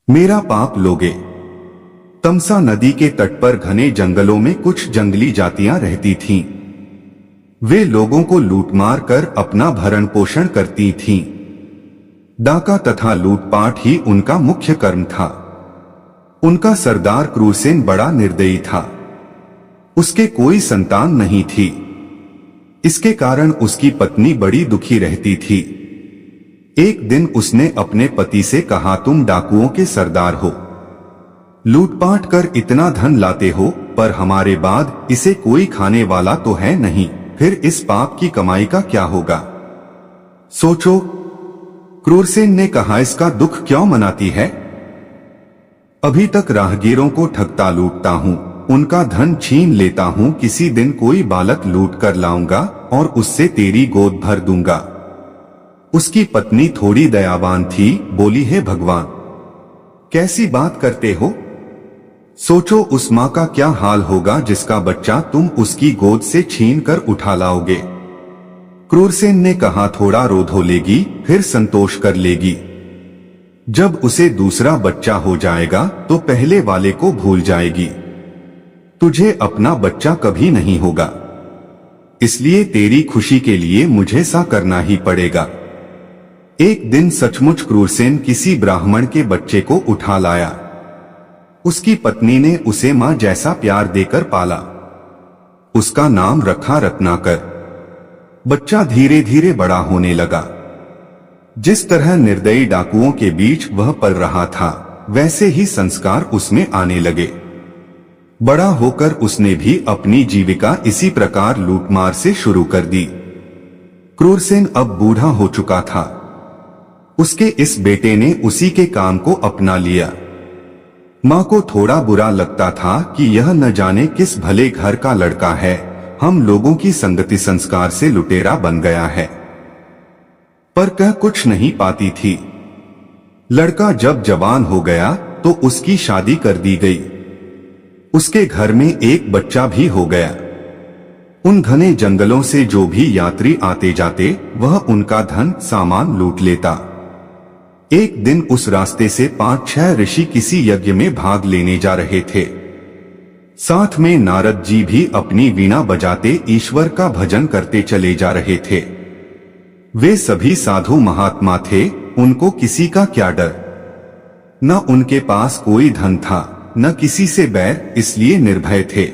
मेरा पाप लोगे। तमसा नदी के तट पर घने जंगलों में कुछ जंगली जातियां रहती थीं। वे लोगों को लूटमार कर अपना भरण पोषण करती थीं। डाका तथा लूटपाट ही उनका मुख्य कर्म था। उनका सरदार क्रूरसेन बड़ा निर्दयी था। उसके कोई संतान नहीं थी। इसके कारण उसकी पत्नी बड़ी दुखी रहती थी। एक दिन उसने अपने पति से कहा, तुम डाकुओं के सरदार हो, लूटपाट कर इतना धन लाते हो, पर हमारे बाद इसे कोई खाने वाला तो है नहीं, फिर इस पाप की कमाई का क्या होगा? सोचो। क्रूरसेन ने कहा, इसका दुख क्यों मनाती है? अभी तक राहगीरों को ठगता लूटता हूँ, उनका धन छीन लेता हूँ, किसी दिन कोई बालक लूट कर लाऊंगा और उससे तेरी गोद भर दूंगा। उसकी पत्नी थोड़ी दयावान थी, बोली, हे भगवान, कैसी बात करते हो? सोचो उस माँ का क्या हाल होगा जिसका बच्चा तुम उसकी गोद से छीन कर उठा लाओगे। क्रूरसेन ने कहा, थोड़ा रो धो लेगी, फिर संतोष कर लेगी। जब उसे दूसरा बच्चा हो जाएगा तो पहले वाले को भूल जाएगी। तुझे अपना बच्चा कभी नहीं होगा, इसलिए तेरी खुशी के लिए मुझे सा करना ही पड़ेगा। एक दिन सचमुच क्रूरसेन किसी ब्राह्मण के बच्चे को उठा लाया। उसकी पत्नी ने उसे मां जैसा प्यार देकर पाला। उसका नाम रखा रत्नाकर। बच्चा धीरे धीरे बड़ा होने लगा। जिस तरह निर्दयी डाकुओं के बीच वह पल रहा था, वैसे ही संस्कार उसमें आने लगे। बड़ा होकर उसने भी अपनी जीविका इसी प्रकार लूटमार से शुरू कर दी। क्रूरसेन अब बूढ़ा हो चुका था। उसके इस बेटे ने उसी के काम को अपना लिया। माँ को थोड़ा बुरा लगता था कि यह न जाने किस भले घर का लड़का है, हम लोगों की संगति संस्कार से लुटेरा बन गया है, पर कह कुछ नहीं पाती थी। लड़का जब जवान हो गया तो उसकी शादी कर दी गई। उसके घर में एक बच्चा भी हो गया। उन घने जंगलों से जो भी यात्री आते जाते, वह उनका धन सामान लूट लेता। एक दिन उस रास्ते से 5-6 ऋषि किसी यज्ञ में भाग लेने जा रहे थे। साथ में नारद जी भी अपनी वीणा बजाते ईश्वर का भजन करते चले जा रहे थे। वे सभी साधु महात्मा थे, उनको किसी का क्या डर। न उनके पास कोई धन था, न किसी से बैर, इसलिए निर्भय थे।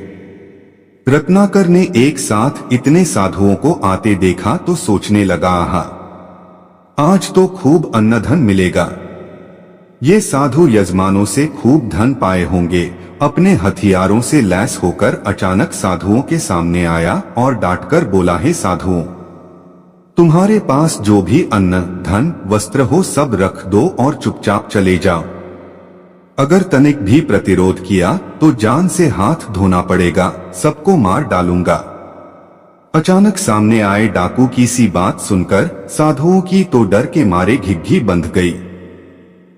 रत्नाकर ने एक साथ इतने साधुओं को आते देखा तो सोचने लगा, आहा, आज तो खूब अन्न धन मिलेगा। ये साधु यजमानों से खूब धन पाए होंगे। अपने हथियारों से लैस होकर अचानक साधुओं के सामने आया और डांटकर बोला, हे साधुओं, तुम्हारे पास जो भी अन्न धन वस्त्र हो सब रख दो और चुपचाप चले जाओ। अगर तनिक भी प्रतिरोध किया तो जान से हाथ धोना पड़ेगा, सबको मार डालूंगा। अचानक सामने आए डाकू की सी बात सुनकर साधुओं की तो डर के मारे घिघी बंध गई।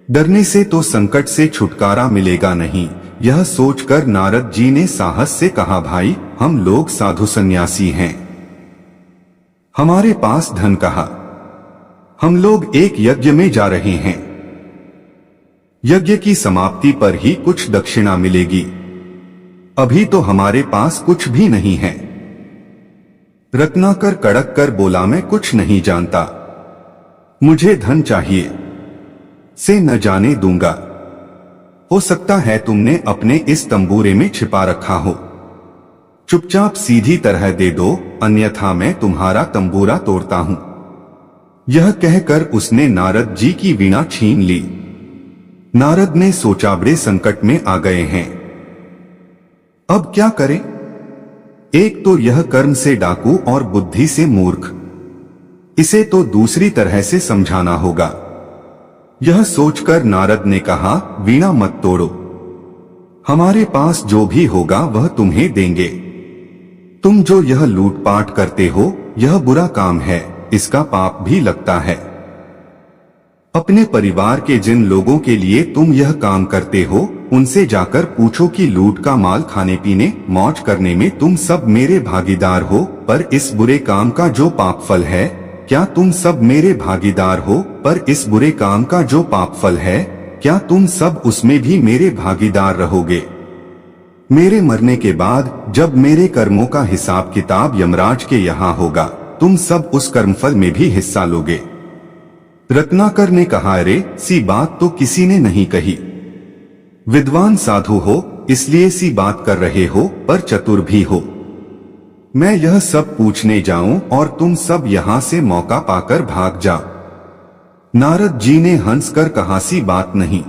डरने से तो संकट से छुटकारा मिलेगा नहीं, यह सोचकर नारद जी ने साहस से कहा, भाई, हम लोग साधु सन्यासी हैं, हमारे पास धन कहाँ? हम लोग एक यज्ञ में जा रहे हैं। यज्ञ की समाप्ति पर ही कुछ दक्षिणा मिलेगी। अभी तो हमारे पास कुछ भी नहीं है। रत्नाकर कड़क कर बोला, मैं कुछ नहीं जानता, मुझे धन चाहिए, से न जाने दूंगा। हो सकता है तुमने अपने इस तंबूरे में छिपा रखा हो। चुपचाप सीधी तरह दे दो, अन्यथा मैं तुम्हारा तंबूरा तोड़ता हूं। यह कहकर उसने नारद जी की वीणा छीन ली। नारद ने सोचा, बड़े संकट में आ गए हैं, अब क्या करें? एक तो यह कर्म से डाकू और बुद्धि से मूर्ख, इसे तो दूसरी तरह से समझाना होगा। यह सोचकर नारद ने कहा, वीणा मत तोड़ो, हमारे पास जो भी होगा वह तुम्हें देंगे। तुम जो यह लूटपाट करते हो, यह बुरा काम है, इसका पाप भी लगता है। अपने परिवार के जिन लोगों के लिए तुम यह काम करते हो, उनसे जाकर पूछो कि लूट का माल खाने पीने मौज करने में तुम सब मेरे भागीदार हो, पर इस बुरे काम का जो पाप फल है, क्या तुम सब मेरे भागीदार हो, पर इस बुरे काम का जो पाप फल है, क्या तुम सब उसमें भी मेरे भागीदार रहोगे? मेरे मरने के बाद जब मेरे कर्मों का हिसाब किताब यमराज के यहाँ होगा, तुम सब उस कर्मफल में भी हिस्सा लोगे। रत्नाकर ने कहा, अरे सी बात तो किसी ने नहीं कही। विद्वान साधु हो इसलिए सी बात कर रहे हो, पर चतुर भी हो। मैं यह सब पूछने जाऊं और तुम सब यहां से मौका पाकर भाग जाओ। नारद जी ने हंसकर कहा, सी बात नहीं।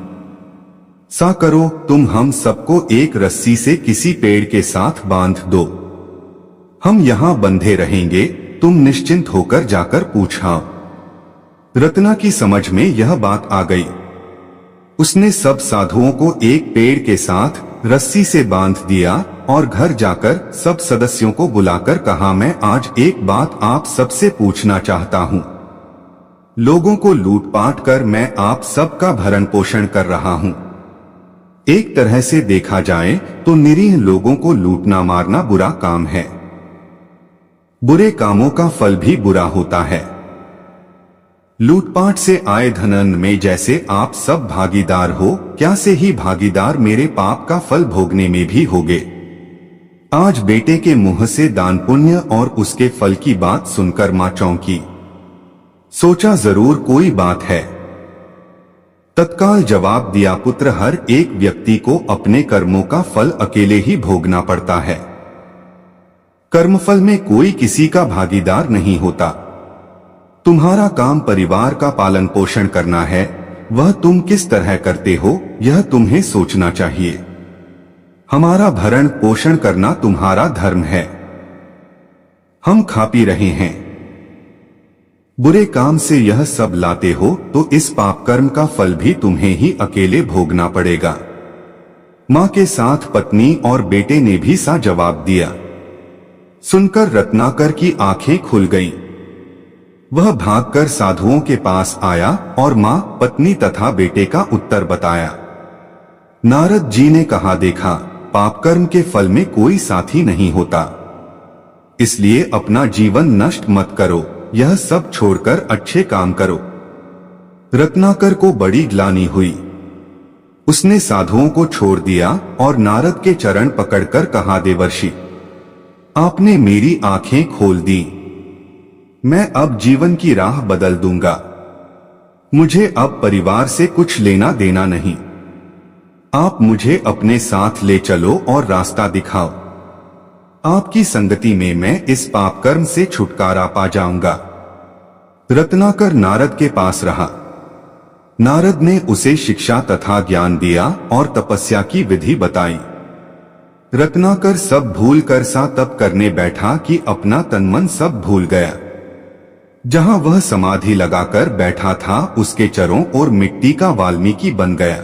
सा करो, तुम हम सबको एक रस्सी से किसी पेड़ के साथ बांध दो। हम यहां बंधे रहेंगे, तुम निश्चिंत होकर जाकर पूछाओ। रत्ना की समझ में यह बात आ गई। उसने सब साधुओं को एक पेड़ के साथ रस्सी से बांध दिया और घर जाकर सब सदस्यों को बुलाकर कहा, मैं आज एक बात आप सबसे पूछना चाहता हूं। लोगों को लूटपाट कर मैं आप सबका भरण पोषण कर रहा हूं। एक तरह से देखा जाए तो निरीह लोगों को लूटना मारना बुरा काम है। बुरे कामों का फल भी बुरा होता है। लूटपाट से आए धन में जैसे आप सब भागीदार हो, क्या से ही भागीदार मेरे पाप का फल भोगने में भी होगे। आज बेटे के मुंह से दान पुण्य और उसके फल की बात सुनकर मां चौंकी। सोचा जरूर कोई बात है। तत्काल जवाब दिया, पुत्र, हर एक व्यक्ति को अपने कर्मों का फल अकेले ही भोगना पड़ता है। कर्मफल में कोई किसी का भागीदार नहीं होता। तुम्हारा काम परिवार का पालन पोषण करना है, वह तुम किस तरह करते हो यह तुम्हें सोचना चाहिए। हमारा भरण पोषण करना तुम्हारा धर्म है। हम खा पी रहे हैं, बुरे काम से यह सब लाते हो तो इस पाप कर्म का फल भी तुम्हें ही अकेले भोगना पड़ेगा। मां के साथ पत्नी और बेटे ने भी सा जवाब दिया। सुनकर रत्नाकर की आंखें खुल गईं। वह भागकर साधुओं के पास आया और मां, पत्नी तथा बेटे का उत्तर बताया। नारद जी ने कहा, देखा, पाप कर्म के फल में कोई साथी नहीं होता, इसलिए अपना जीवन नष्ट मत करो, यह सब छोड़कर अच्छे काम करो। रत्नाकर को बड़ी ग्लानि हुई। उसने साधुओं को छोड़ दिया और नारद के चरण पकड़कर कहा, देवर्षि, आपने मेरी आंखें खोल दी। मैं अब जीवन की राह बदल दूंगा। मुझे अब परिवार से कुछ लेना देना नहीं। आप मुझे अपने साथ ले चलो और रास्ता दिखाओ। आपकी संगति में मैं इस पाप कर्म से छुटकारा पा जाऊंगा। रत्नाकर नारद के पास रहा। नारद ने उसे शिक्षा तथा ज्ञान दिया और तपस्या की विधि बताई। रत्नाकर सब भूल कर सा तप करने बैठा कि अपना तन मन सब भूल गया। जहां वह समाधि लगाकर बैठा था उसके चरों और मिट्टी का वाल्मीकि बन गया।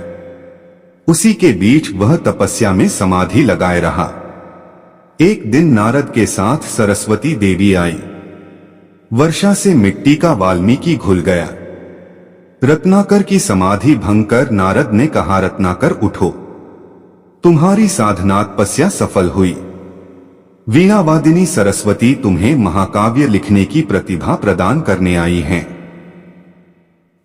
उसी के बीच वह तपस्या में समाधि लगाए रहा। एक दिन नारद के साथ सरस्वती देवी आई। वर्षा से मिट्टी का वाल्मीकि घुल गया। रत्नाकर की समाधि भंग कर नारद ने कहा, रत्नाकर उठो, तुम्हारी साधना तपस्या सफल हुई। वीणावादिनी सरस्वती तुम्हें महाकाव्य लिखने की प्रतिभा प्रदान करने आई हैं।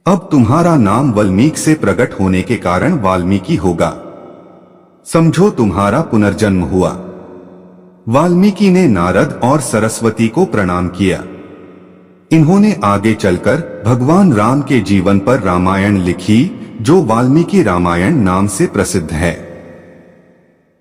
अब तुम्हारा नाम वाल्मीकि से प्रकट होने के कारण वाल्मीकि होगा। समझो तुम्हारा पुनर्जन्म हुआ। वाल्मीकि ने नारद और सरस्वती को प्रणाम किया। इन्होंने आगे चलकर भगवान राम के जीवन पर रामायण लिखी, जो वाल्मीकि रामायण नाम से प्रसिद्ध है।